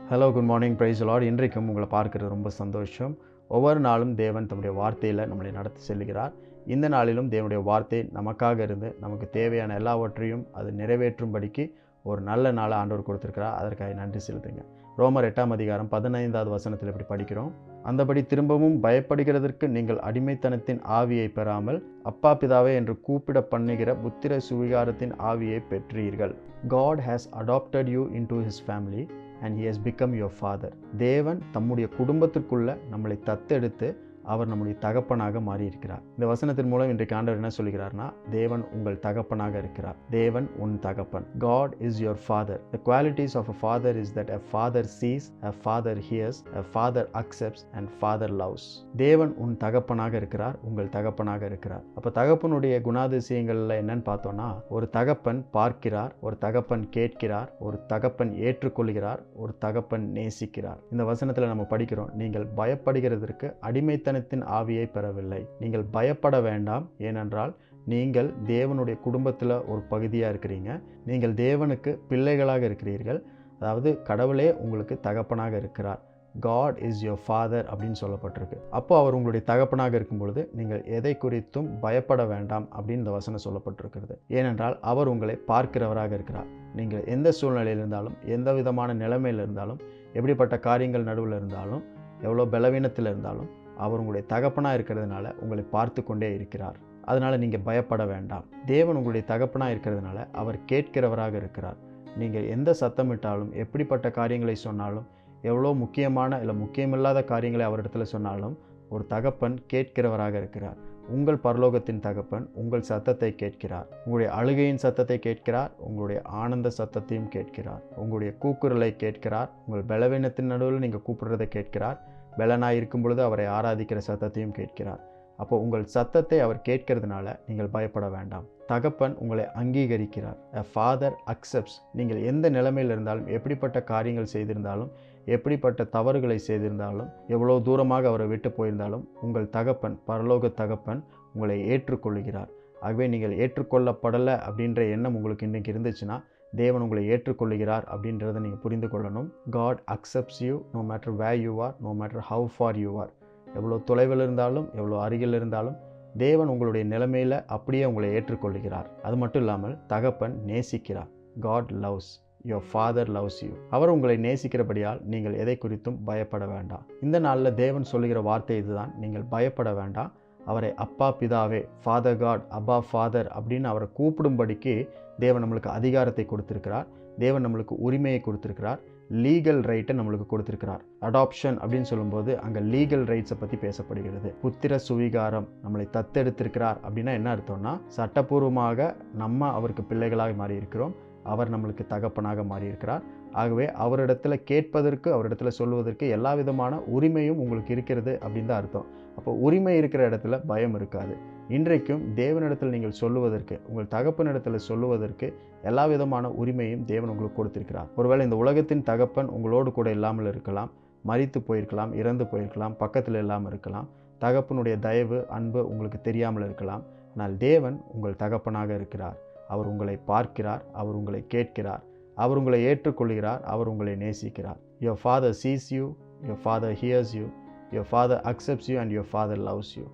Hello, good morning, praise Lord. இன்றைக்கும் உங்களை பார்க்கிறது ரொம்ப சந்தோஷம். ஒவ்வொரு நாளும் தேவன் தம்முடைய வார்த்தையில் நம்மளை நடத்தி செல்கிறார். இந்த நாளிலும் தேவனுடைய வார்த்தை நமக்காக இருந்து நமக்கு தேவையான எல்லாவற்றையும் அது நிறைவேற்றும்படிக்கு ஒரு நல்ல நாளை ஆண்டவர் கொடுத்திருக்கிறார். அதற்காக நன்றி செலுத்துங்க. ரோமர் 8ஆம் அதிகாரம் 15வது வசனத்தில் இப்படி படிக்கிறோம். அந்தபடி திரும்பவும் பயப்படுகிறதற்கு நீங்கள் அடிமைத்தனத்தின் ஆவியை பெறாமல் அப்பா பிதாவே என்று கூப்பிட பண்ணுகிற புத்திர சுவிகாரத்தின் ஆவியை பெற்றீர்கள். God has adopted you into his family and he has become your father. தேவன் தம்முடைய குடும்பத்திற்குள்ள நம்மளை தத்தெடுத்து அவர் நம்முடைய தகப்பனாக மாறி இருக்கிறார். இந்த வசனத்தின் மூலம் இன்றைக்கு ஆண்டவர் என்ன சொல்கிறார்னா, தேவன் உங்கள் தகப்பனாக இருக்கிறார். தேவன் உன் தகப்பன். God is your father. The qualities of a father is that a father sees, a father hears, a father accepts and father loves. தேவன் உன் தகப்பனாக இருக்கிறார், உங்கள் தகப்பனாக இருக்கிறார். அப்ப தகப்பனுடைய குணாதிசயங்கள்ல என்னன்னு பார்த்தோம்னா, ஒரு தகப்பன் பார்க்கிறார், ஒரு தகப்பன் கேட்கிறார், ஒரு தகப்பன் ஏற்றுக்கொள்கிறார், ஒரு தகப்பன் நேசிக்கிறார். இந்த வசனத்துல நம்ம படிக்கிறோம், நீங்கள் பயப்படுகிறதற்கு அடிமைத்தன ஆவியை பெறவில்லை. நீங்கள் பயப்பட வேண்டாம். ஏனென்றால் நீங்கள் தேவனுடைய குடும்பத்தில் ஒரு பகுதியாக இருக்கிறீங்க. நீங்கள் தேவனுக்கு பிள்ளைகளாக இருக்கிறீர்கள். அதாவது கடவுளே உங்களுக்கு தகப்பனாக இருக்கிறார். God is your father அப்படின்னு சொல்லப்பட்டிருக்கு. அப்போ அவர் உங்களுடைய தகப்பனாக இருக்கும் பொழுது நீங்கள் எதை குறித்தும் பயப்பட வேண்டாம் அப்படின்னு இந்த வசனம் சொல்லப்பட்டிருக்கிறது. ஏனென்றால் அவர் உங்களை பார்க்கிறவராக இருக்கிறார். நீங்கள் எந்த சூழ்நிலையில் இருந்தாலும், எந்த விதமான நிலைமையில் இருந்தாலும், எப்படிப்பட்ட காரியங்கள் நடுவில் இருந்தாலும், எவ்வளோ பலவீனத்தில் இருந்தாலும் அவர் உங்களுடைய தகப்பனாக இருக்கிறதுனால உங்களை பார்த்து கொண்டே இருக்கிறார். அதனால் நீங்கள் பயப்பட வேண்டாம். தேவன் உங்களுடைய தகப்பனாக இருக்கிறதுனால அவர் கேட்கிறவராக இருக்கிறார். நீங்கள் எந்த சத்தமிட்டாலும், எப்படிப்பட்ட காரியங்களை சொன்னாலும், எவ்வளோ முக்கியமான இல்லை முக்கியமில்லாத காரியங்களை அவரிடத்துல சொன்னாலும் ஒரு தகப்பன் கேட்கிறவராக இருக்கிறார். உங்கள் பரலோகத்தின் தகப்பன் உங்கள் சத்தத்தை கேட்கிறார். உங்களுடைய அழுகையின் சத்தத்தை கேட்கிறார், உங்களுடைய ஆனந்த சத்தத்தையும் கேட்கிறார், உங்களுடைய கூக்குரலை கேட்கிறார், உங்கள் பலவீனத்தின் நடுவில் நீங்கள் கூப்பிடுறதை கேட்கிறார், பலனாய் இருக்கும் பொழுது அவரை ஆராதிக்கிற சத்தத்தையும் கேட்கிறார். அப்போ உங்கள் சத்தத்தை அவர் கேட்கறதுனால நீங்கள் பயப்பட வேண்டாம். தகப்பன் உங்களை அங்கீகரிக்கிறார். A father accepts. நீங்கள் எந்த நிலைமையில் இருந்தாலும், எப்படிப்பட்ட காரியங்கள் செய்திருந்தாலும், எப்படிப்பட்ட தவறுகளை செய்திருந்தாலும், எவ்வளோ தூரமாக அவரை விட்டு போயிருந்தாலும் உங்கள் தகப்பன், பரலோக தகப்பன் உங்களை ஏற்றுக்கொள்கிறார். ஆகவே நீங்கள் ஏற்றுக்கொள்ளப்படலை அப்படின்ற எண்ணம் உங்களுக்கு இன்றைக்கி இருந்துச்சுன்னா, தேவன் உங்களை ஏற்றுக்கொள்கிறார் அப்படின்றத நீங்கள் புரிந்து கொள்ளணும். God accepts you no matter where you are, no matter how far you are. எவ்வளோ தொலைவில் இருந்தாலும், எவ்வளோ அருகில் இருந்தாலும் தேவன் உங்களுடைய நிலைமையில் அப்படியே உங்களை ஏற்றுக்கொள்கிறார். அது மட்டும் இல்லாமல் தகப்பன் நேசிக்கிறார். God loves. Your father loves you. அவர் உங்களை நேசிக்கிறபடியால் நீங்கள் எதை குறித்தும் பயப்பட வேண்டாம். இந்த நாளில் தேவன் சொல்லுகிற வார்த்தை இதுதான், நீங்கள் பயப்பட வேண்டாம். அவரை அப்பா பிதாவே, ஃபாதர் காட், அப்பா ஃபாதர் அப்படின்னு அவரை கூப்பிடும்படிக்கு தேவன் நம்மளுக்கு அதிகாரத்தை கொடுத்திருக்கிறார். தேவன் நம்மளுக்கு உரிமையை கொடுத்திருக்கிறார். லீகல் ரைட்டை நம்மளுக்கு கொடுத்திருக்கிறார். அடாப்ஷன் அப்படின்னு சொல்லும்போது அங்கே லீகல் ரைட்ஸை பற்றி பேசப்படுகிறது. புத்திர சுவிகாரம், நம்மளை தத்தெடுத்திருக்கிறார் அப்படின்னா என்ன அர்த்தம்னா, சட்டப்பூர்வமாக நம்ம அவருக்கு பிள்ளைகளாக மாறி இருக்கிறோம். அவர் நம்மளுக்கு தகப்பனாக மாறியிருக்கிறார். ஆகவே அவரிடத்துல கேட்பதற்கு, அவரிடத்துல சொல்வதற்கு எல்லா விதமான உரிமையும் உங்களுக்கு இருக்கிறது அப்படின்னு தான் அர்த்தம். அப்போ உரிமை இருக்கிற இடத்துல பயம் இருக்காது. இன்றைக்கும் தேவனிடத்தில் நீங்கள் சொல்லுவதற்கு, உங்கள் தகப்பனிடத்தில் சொல்லுவதற்கு எல்லா விதமான உரிமையும் தேவன் உங்களுக்கு கொடுத்திருக்கிறார். ஒருவேளை இந்த உலகத்தின் தகப்பன் உங்களோடு கூட இல்லாமல் இருக்கலாம், மரித்து போயிருக்கலாம், இறந்து போயிருக்கலாம், பக்கத்தில் இல்லாமல் இருக்கலாம். தகப்பனுடைய தயவு, அன்பு உங்களுக்கு தெரியாமல் இருக்கலாம். ஆனால் தேவன் உங்கள் தகப்பனாக இருக்கிறார். அவர் உங்களை பார்க்கிறார், அவர் உங்களை கேட்கிறார், அவர் உங்களை ஏற்றுக்கொள்கிறார், அவர் உங்களை நேசிக்கிறார். Your father sees you, your father hears you, your father accepts you and your father loves you.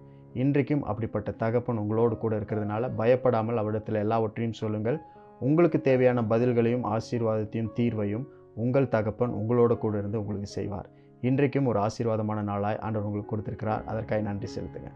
இன்றைக்கும் அப்படிப்பட்ட தகப்பன் உங்களோடு கூட இருக்கிறதுனால பயப்படாமல் அவரிடத்தில் எல்லாவற்றையும் சொல்லுங்கள். உங்களுக்கு தேவையான பதில்களையும் ஆசீர்வாதத்தையும் தீர்வையும் உங்கள் தகப்பன் உங்களோடு கூட இருந்து உங்களுக்கு செய்வார். இன்றைக்கும் ஒரு ஆசீர்வாதமான நாளாய் ஆண்டவர் உங்களுக்கு கொடுத்திருக்கிறார். அதற்காக நன்றி செலுத்துங்க.